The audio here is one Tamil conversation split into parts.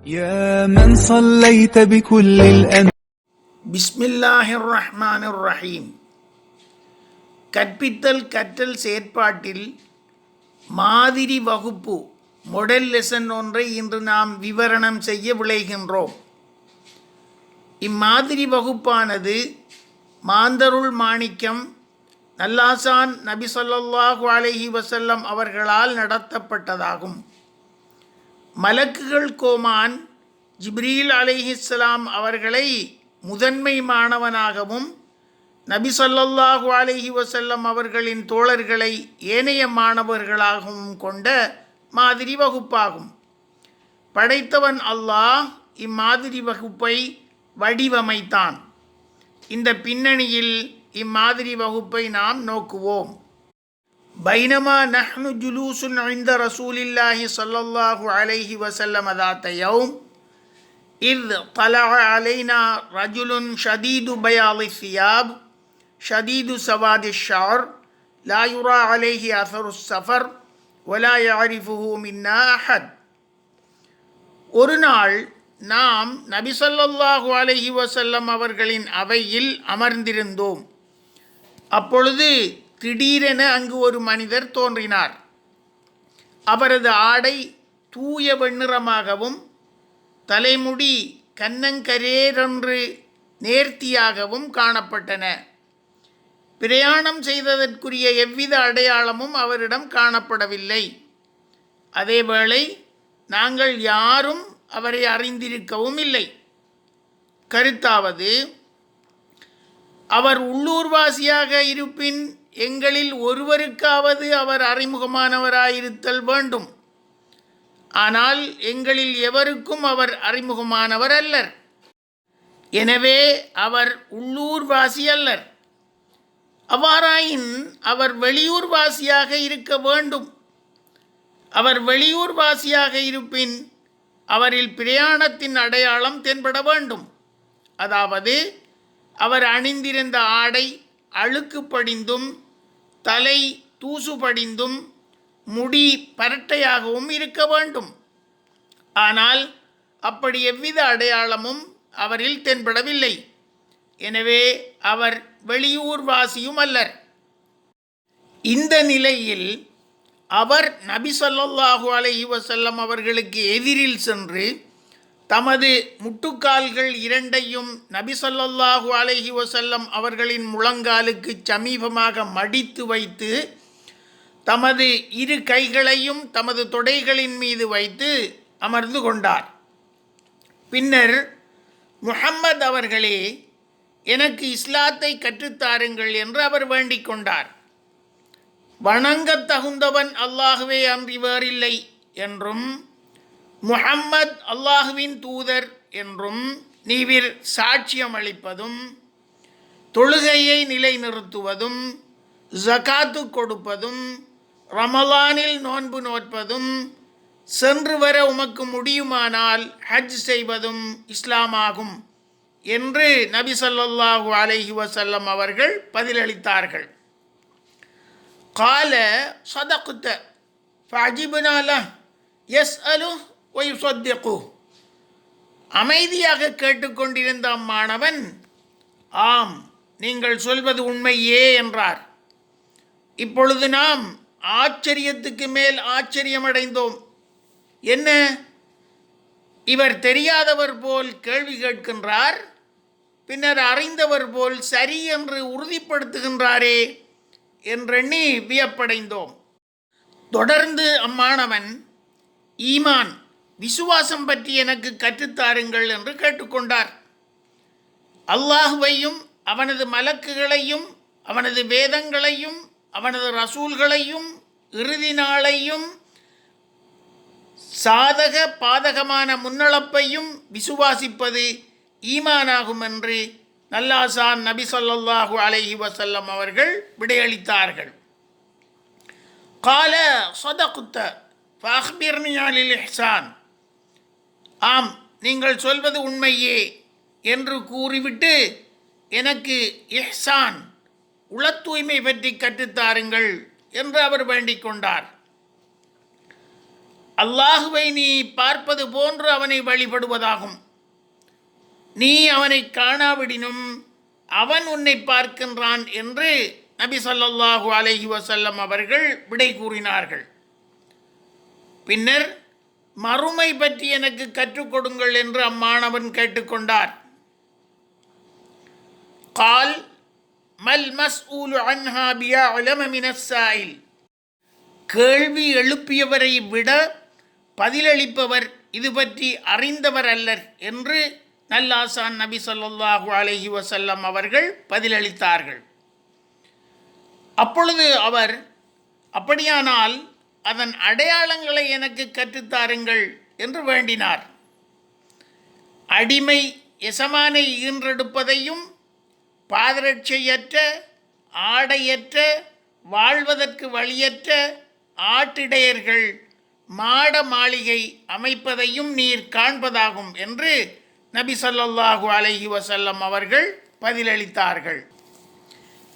يا من صليت بكل بسم الله الرحمن الرحيم. கற்பித்தல் கற்றல் செயற்பாட்டில் மாதிரி வகுப்பு மொடல் லெசன் ஒன்றை இன்று நாம் விவரணம் செய்ய விளைகின்றோம். இம்மாதிரி வகுப்பானது மாந்தருள் மாணிக்கம் நல்லாசான் நபி ஸல்லல்லாஹு அலைஹி வஸல்லம் அவர்களால் நடத்தப்பட்டதாகும். மலக்குகள் கோமான் ஜிப்ரீல் அலைஹிஸ்ஸலாம் அவர்களை முதன்மை மாணவனாகவும் நபி ஸல்லல்லாஹு அலைஹி வஸல்லம் அவர்களின் தோழர்களை ஏனைய மாணவர்களாகவும் கொண்ட மாதிரி வகுப்பாகும். படைத்தவன் அல்லாஹ் இம்மாதிரி வகுப்பை வடிவமைத்தான். இந்த பின்னணியில் இம்மாதிரி வகுப்பை நாம் நோக்குவோம். பைனமா நஹ்னு ஜுலூசுன் இன்த ரசூலில்லாஹி ஸல்லல்லாஹு அலைஹி வஸல்லம் ذات يوم إذ طلع علينا رجل شديد بياض الثياب شديد سواد الشعر لا يرى عليه أثر السفر ولا يعرفه منا أحد. ஒரு நாள் நாம் நபி ஸல்லல்லாஹு அலைஹி வஸல்லம் அவர்களின் அவையில் அமர்ந்திருந்தோம். அப்பொழுது திடீரென அங்கு ஒரு மனிதர் தோன்றினார். அவரது ஆடை தூய வெண்ணிறமாகவும் தலைமுடி கன்னங்கரேரென்று நேர்த்தியாகவும் காணப்பட்டன. பிரயாணம் செய்ததற்குரிய எவ்வித அடையாளமும் அவரிடம் காணப்படவில்லை. அதேவேளை நாங்கள் யாரும் அவரை அறிந்திருக்கவும் இல்லை. கருத்தாவது, அவர் உள்ளூர்வாசியாக இருப்பின் எங்களில் ஒருவருக்காவது அவர் அறிமுகமானவராயிருத்தல் வேண்டும். ஆனால் எங்களில் எவருக்கும் அவர் அறிமுகமானவர் அல்லர். எனவே அவர் உள்ளூர்வாசி அல்லர். அவ்வாறாயின் அவர் வெளியூர்வாசியாக இருக்க வேண்டும். அவர் வெளியூர்வாசியாக இருப்பின் அவரில் பிரயாணத்தின் அடையாளம் தென்பட வேண்டும். அதாவது அவர் அணிந்திருந்த ஆடை அழுக்கு படிந்தும் தலை தூசு படிந்தும் முடி பரட்டையாகவும் இருக்க வேண்டும். ஆனால் அப்படி எவ்வித அடையாளமும் அவரில் தென்படவில்லை. எனவே அவர் வெளியூர்வாசியும் அல்லர். இந்த நிலையில் அவர் நபி ஸல்லல்லாஹு அலைஹி வஸல்லம் அவர்களுக்கு எதிரில் சென்று தமது முட்டுக்கால்கள் இரண்டையும் நபி ஸல்லல்லாஹு அலைஹி வஸல்லம் அவர்களின் முழங்காலுக்கு சமீபமாக மடித்து வைத்து தமது இரு கைகளையும் தமது தொடைகளின் மீது வைத்து அமர்ந்து கொண்டார். பின்னர், முஹம்மது அவர்களே, எனக்கு இஸ்லாத்தை கற்றுத்தாருங்கள் என்று அவர் வேண்டிக் கொண்டார். வணங்கத் தகுந்தவன் அல்லாஹுவே அன்றி வேறில்லை என்றும் முஹம்மத் அல்லாஹுவின் தூதர் என்றும் நீவிர் சாட்சியம் அளிப்பதும் தொழுகையை நிலைநிறுத்துவதும் ஜகாத்து கொடுப்பதும் ரமலானில் நோன்பு நோற்பதும் சென்று வர உமக்கு முடியுமானால் ஹஜ் செய்வதும் இஸ்லாமாகும் என்று நபி ஸல்லல்லாஹு அலைஹி வஸல்லம் அவர்கள் பதிலளித்தார்கள். கால சதகுத்த ஃபஅஜிப்னா லஹ் யஸ்அலு வ யுஸத்திகு. அமைதியாக கேட்டுக்கொண்டிருந்த அம்மாணவன், ஆம், நீங்கள் சொல்வது உண்மையே என்றார். இப்பொழுது நாம் ஆச்சரியத்துக்கு மேல் ஆச்சரியமடைந்தோம். என்ன, இவர் தெரியாதவர் போல் கேள்வி கேட்கின்றார், பின்னர் அறிந்தவர் போல் சரி என்று உறுதிப்படுத்துகின்றாரே என்றெண்ணி வியப்படைந்தோம். தொடர்ந்து அம்மாணவன், ஈமான் விசுவாசம் பற்றி எனக்கு கற்றுத்தாருங்கள் என்று கேட்டுக்கொண்டார். அல்லாஹுவையும் அவனது மலக்குகளையும் அவனது வேதங்களையும் அவனது ரசூல்களையும் இறுதி நாளையும் சாதக பாதகமான முன்னளப்பையும் விசுவாசிப்பது ஈமானாகும் என்று நல்லாசான் நபி ஸல்லல்லாஹு அலைஹி வஸல்லம் அவர்கள் விடையளித்தார்கள். கால சதகுத்த ஃபஅக்பிர்னி அனில் இஹ்சான். ஆம், நீங்கள் சொல்வது உண்மையே என்று கூறிவிட்டு எனக்கு இஹ்சான் உள தூய்மை பற்றி கற்றுத்தாருங்கள் என்று அவர் வேண்டிக் கொண்டார். அல்லாஹுவை நீ பார்ப்பது போன்று அவனை வழிபடுவதாகும். நீ அவனை காணாவிடினும் அவன் உன்னை பார்க்கின்றான் என்று நபி ஸல்லல்லாஹு அலைஹி வஸல்லம் அவர்கள் விடை கூறினார்கள். பின்னர் மறுமை பற்றி எனக்கு கற்றுக் கொடுங்கள் என்று அம்மாணவன் கேட்டுக்கொண்டார். கால் மல் மஸ்ஊலு அன்ஹா பியஅலம மினஸ் ஸாயில். கேள்வி எழுப்பியவரை விட பதிலளிப்பவர் இது பற்றி அறிந்தவர் அல்லர் என்று நல்லாசான் நபி ஸல்லல்லாஹு அலைஹி வஸல்லம் அவர்கள் பதிலளித்தார்கள். அப்பொழுது அவர், அப்படியானால் அதன் அடையாளங்களை எனக்கு கற்றுத்தாருங்கள் என்று வேண்டினார். அடிமை எசமானை ஈன்றெடுப்பதையும் பாதரட்சையற்ற, ஆடையற்ற, வாழ்வதற்கு வழியற்ற ஆட்டிடையர்கள் மாட மாளிகை அமைப்பதையும் நீர் காண்பதாகும் என்று நபி ஸல்லல்லாஹு அலைஹி வஸல்லம் அவர்கள் பதிலளித்தார்கள்.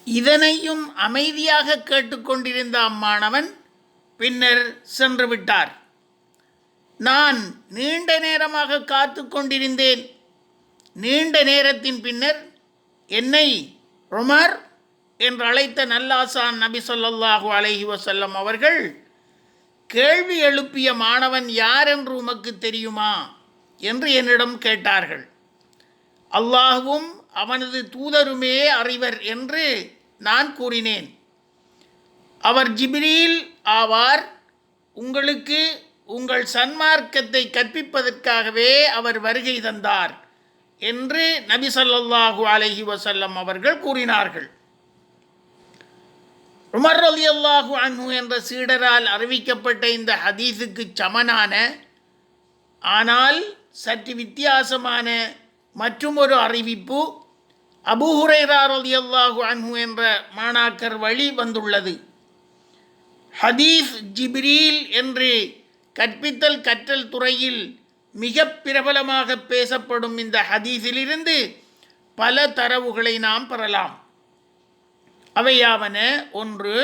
இதனையும் அமைதியாக கேட்டுக்கொண்டிருந்த அம்மாணவன் பின்னர் சென்று விட்டார். நான் நீண்ட நேரமாக காத்து கொண்டிருந்தேன். நீண்ட நேரத்தின் பின்னர் என்னை உமர் என்று அழைத்த நல்லாசான் நபி ஸல்லல்லாஹு அலைஹி வஸல்லம் அவர்கள், கேள்வி எழுப்பிய மாணவன் யார் என்று உமக்கு தெரியுமா என்று என்னிடம் கேட்டார்கள். அல்லாஹ்வும் அவனது தூதருமே அறிவர் என்று நான் கூறினேன். அவர் ஜிப்ரீல் ஆவார். உங்களுக்கு உங்கள் சன்மார்க்கத்தை கற்பிப்பதற்காகவே அவர் வருகை தந்தார் என்று நபி ஸல்லல்லாஹு அலைஹி வஸல்லம் அவர்கள் கூறினார்கள். உமர் ரலியல்லாஹு அன்ஹு என்ற சீடரால் அறிவிக்கப்பட்ட இந்த ஹதீஸுக்கு சமனான ஆனால் சற்று வித்தியாசமான மற்றும் ஒரு அறிவிப்பு அபூ ஹுரைரா ரலியல்லாஹு அன்ஹு என்ற மாணாக்கர் வழி வந்துள்ளது. ஹதீஸ் ஜிப்ரீல் என்று கற்பித்தல் கற்றல் துறையில் மிக பிரபலமாக பேசப்படும் இந்த ஹதீஸிலிருந்து பல தரவுகளை நாம் பெறலாம். அவையாவன: 1,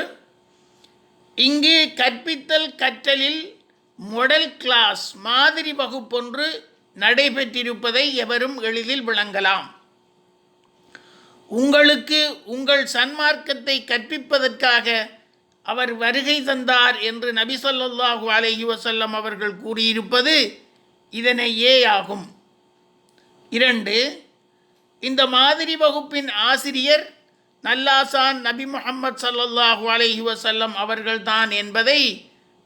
இங்கு கற்பித்தல் கற்றலில் மொடல் கிளாஸ் மாதிரி வகுப்பொன்று நடைபெற்றிருப்பதை எவரும் எளிதில் விளங்கலாம். உங்களுக்கு உங்கள் சன்மார்க்கத்தை கற்பிப்பதற்காக அவர் வருகை தந்தார் என்று நபி ஸல்லல்லாஹு அலைஹி வஸல்லம் அவர்கள் கூறியிருப்பது இதனையே ஆகும். 2, இந்த மாதிரி வகுப்பின் ஆசிரியர் நல்லாசான் நபி முஹம்மது ஸல்லல்லாஹு அலைஹி வஸல்லம் அவர்கள்தான் என்பதை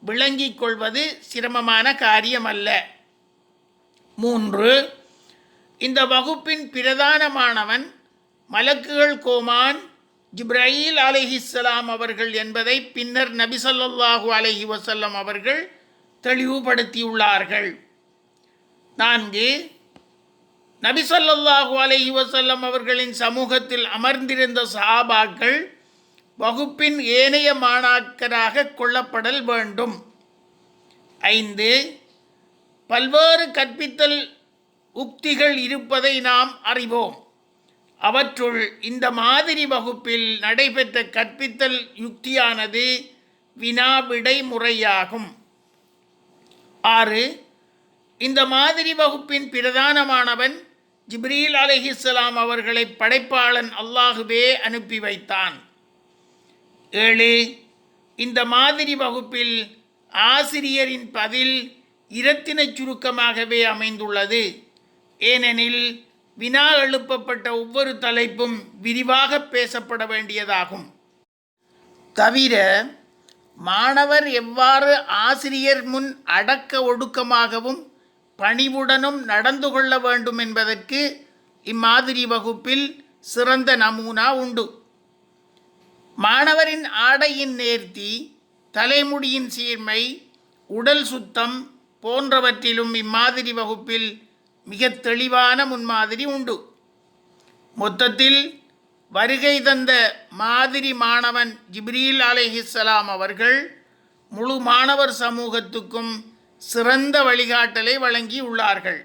விளங்கிக் கொள்வது சிரமமான காரியமல்ல. 3, இந்த வகுப்பின் பிரதானமானவன் மலக்குகள் கோமான் ஜிப்ராயில் அலைஹிஸ்ஸலாம் அவர்கள் என்பதை பின்னர் நபி ஸல்லல்லாஹு அலைஹி வஸல்லம் அவர்கள் தெளிவுபடுத்தியுள்ளார்கள். 4, நபி ஸல்லல்லாஹு அலைஹி வஸல்லம் அவர்களின் சமூகத்தில் அமர்ந்திருந்த சஹாபாக்கள் வகுப்பின் ஏனைய மாணாக்கராக கொள்ளப்படல் வேண்டும். 5, பல்வேறு கற்பித்தல் உக்திகள் இருப்பதை நாம் அறிவோம். அவற்றுள் இந்த மாதிரி வகுப்பில் நடைபெற்ற கற்பித்தல் யுக்தியானது வினாவிடை முறையாகும். 6, இந்த மாதிரி வகுப்பின் பிரதானமானவன் ஜிப்ரீல் அலைஹிஸ்ஸலாம் அவர்களை படைப்பாளன் அல்லாஹுவே அனுப்பி வைத்தான். 7, இந்த மாதிரி வகுப்பில் ஆசிரியரின் பதில் இரத்தினச் சுருக்கமாகவே அமைந்துள்ளது. ஏனெனில் வினா எழுப்பப்பட்ட ஒவ்வொரு தலைப்பும் விரிவாக பேசப்பட வேண்டியதாகும். தவிர மாணவர் எவ்வாறு ஆசிரியர் முன் அடக்க ஒடுக்கமாகவும் பணிவுடனும் நடந்து கொள்ள வேண்டும் என்பதற்கு இம்மாதிரி வகுப்பில் சிறந்த நமூனா உண்டு. மாணவரின் ஆடையின் நேர்த்தி, தலைமுடியின் சீர்மை, உடல் சுத்தம் போன்றவற்றிலும் இம்மாதிரி வகுப்பில் மிக தெளிவான முன்மாதிரி உண்டு. மொத்தத்தில் வருகை தந்த மாதிரி மாணவன் ஜிப்ரீல் அலைஹிஸ்ஸலாம் அவர்கள் முழு மாணவர் சமூகத்துக்கும் சிறந்த வழிகாட்டலை வழங்கி உள்ளார்கள்.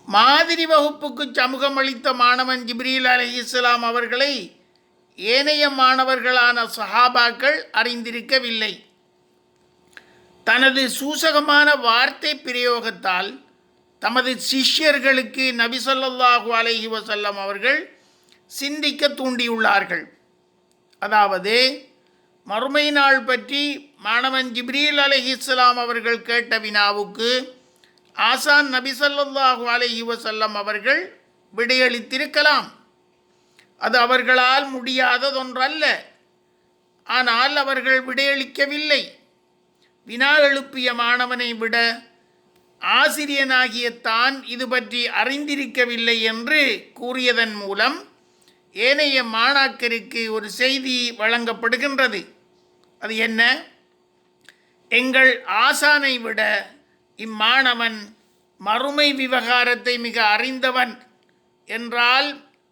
மாதிரி வகுப்புக்கு சமூகம் அளித்த மாணவன் ஜிப்ரீல் அலைஹிஸ்ஸலாம் அவர்களை ஏனைய மாணவர்களான சஹாபாக்கள் அறிந்திருக்கவில்லை. தனது சூசகமான வார்த்தை பிரயோகத்தால் தமது சிஷ்யர்களுக்கு நபி ஸல்லல்லாஹு அலைஹி வஸல்லம் அவர்கள் சிந்திக்க தூண்டியுள்ளார்கள். அதாவது மறுமை நாள் பற்றி மாணவன் ஜிப்ரீல் அலைஹிஸ்ஸலாம் அவர்கள் கேட்ட வினாவுக்கு ஆசான் நபி ஸல்லல்லாஹு அலைஹி வஸல்லம் அவர்கள் விடையளித்திருக்கலாம். அது அவர்களால் முடியாததொன்றல்ல. ஆனால் அவர்கள் விடையளிக்கவில்லை. வினா எழுப்பிய மாணவனை விட ஆசிரியனாகிய தான் இது பற்றி அறிந்திருக்கவில்லை என்று கூறியதன் மூலம் ஏனைய மாணாக்கருக்கு ஒரு செய்தி வழங்கப்படுகின்றது. அது என்ன? எங்கள் ஆசானை விட இம்மாணவன் மறுமை விவகாரத்தை மிக அறிந்தவன் என்றால்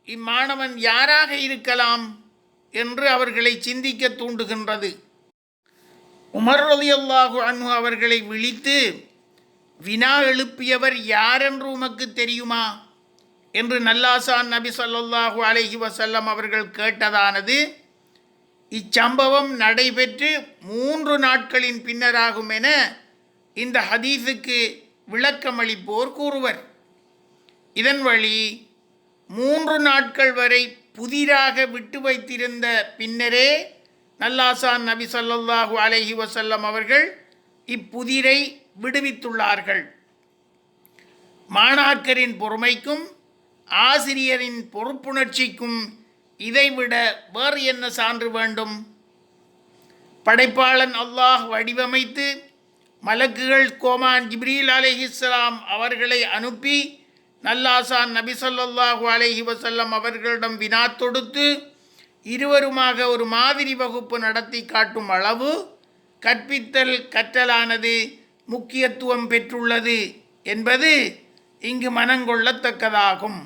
இம்மாணவன் யாராக இருக்கலாம் என்று அவர்களை சிந்திக்க தூண்டுகின்றது. உமர் ரலியல்லாஹு அன்ஹு அவர்களை விழித்து, வினா எழுப்பியவர் யாரென்று உமக்கு தெரியுமா என்று நல்லாசான் நபி ஸல்லல்லாஹு அலைஹி வஸல்லம் அவர்கள் கேட்டதானது இச்சம்பவம் நடைபெற்று 3 நாட்களின் பின்னராகும் என இந்த ஹதீஸுக்கு விளக்கமளிப்போர் கூறுவர். இதன் வழி 3 நாட்கள் வரை புதிராக விட்டு வைத்திருந்த பின்னரே நல்லாசான் நபி ஸல்லல்லாஹு அலைஹி வஸல்லம் அவர்கள் இப்புதிரை விடுவித்துள்ளார்கள். மாணாக்கரின் பொறுமைக்கும் ஆசிரியரின் பொறுப்புணர்ச்சிக்கும் இதைவிட வேறு என்ன சான்று வேண்டும்? படைப்பாளன் அல்லாஹ் வடிவமைத்து மலக்குகள் கோமான் ஜிப்ரீல் அலைஹிஸ்ஸலாம் அவர்களை அனுப்பி நல்லாசான் நபி ஸல்லல்லாஹு அலைஹி வஸல்லம் அவர்களிடம் வினா தொடுத்து இருவருமாக ஒரு மாதிரி வகுப்பு நடத்தி காட்டும் அளவு கற்பித்தல் கற்றலானது முக்கியத்துவம் பெற்றுள்ளது என்பது இங்கு மனங்கொள்ளத்தக்கதாகும்.